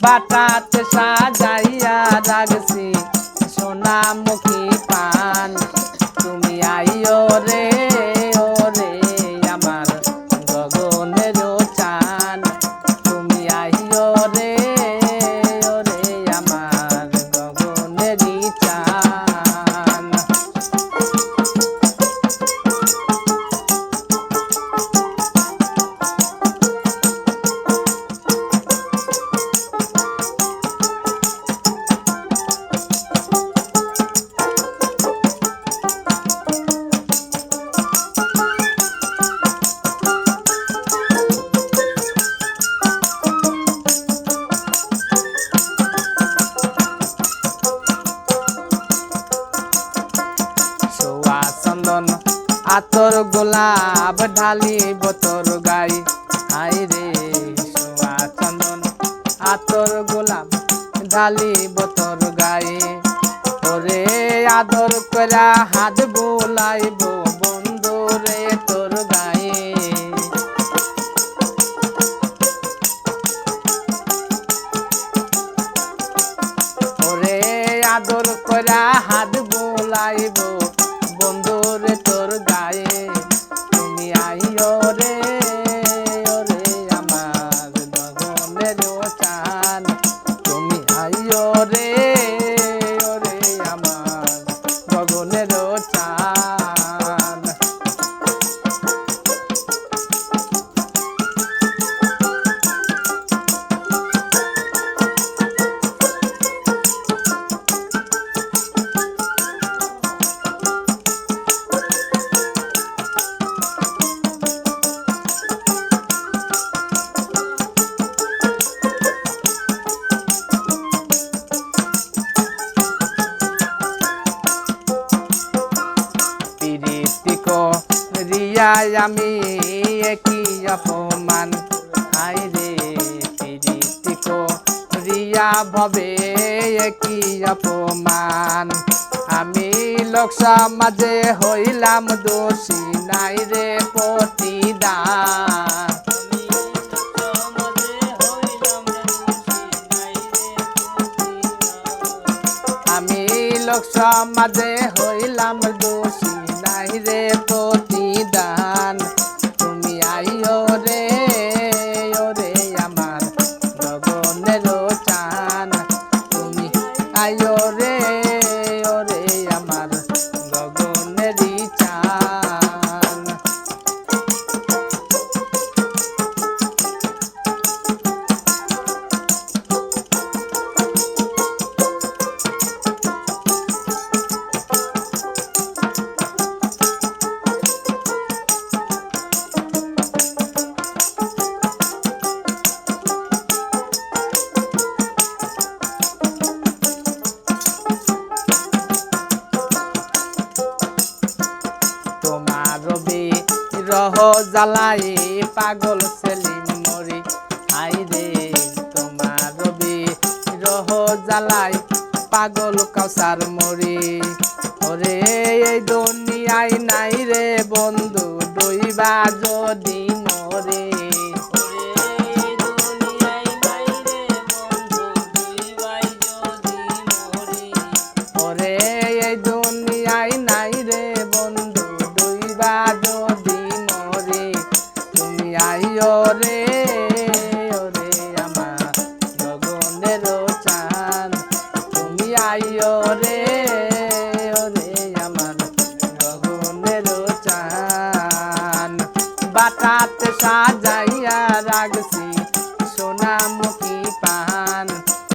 বাটাতে সাজাইয়া রাখছি সোনামুখী পান, তুমি আইও রে ওরে আমার গগনের চান, তুমি আইও রে ওরে আমার গগনের চান। আতর গোলাপ ঢালিব তোর গাই, হাই রে সোয়া চন্দন আতর গোলাপ ঢালিব তোর গায়ে, ওরে আদর করা হাত বোলাইব বন্ধু রে তোর গায়ে। ওরে আদর করা হাত বোলাইব বন্ধু রে তোর গায়ে, তুমি আইও রে ওরে আমার গগনের চান, তুমি আইও রে ওরে আমার গগনের চান। রিয়ায় আমি একই অপমান, হাই রে প্রীতিক রিয়া ভবে একই অপমান, আমি লোক সমাজে হইলাম দোষী নাই রে প্রতিদান, আমি লোক সমাজে হইলাম দোষী নাই রে প্রতিদান, তুমি আইও রে ওরে আমার গগনের চান, তুমি আইও রে ওরে আমার গগনের চান। রহ জ্বালাই পাগল সেলিম মরি, আই রে তোমার রবি রহ জ্বালাই পাগল কাউসার মরি, ওরে এই দুনিয়ায় নাই রে বন্ধু ডইবা যদি মরে, ওরে এই দুনিয়ায় নাই রে বন্ধু ডইবা যদি মরে, তুমি আইও রে ওরে আমার গগনের চান, তুমি আইও রে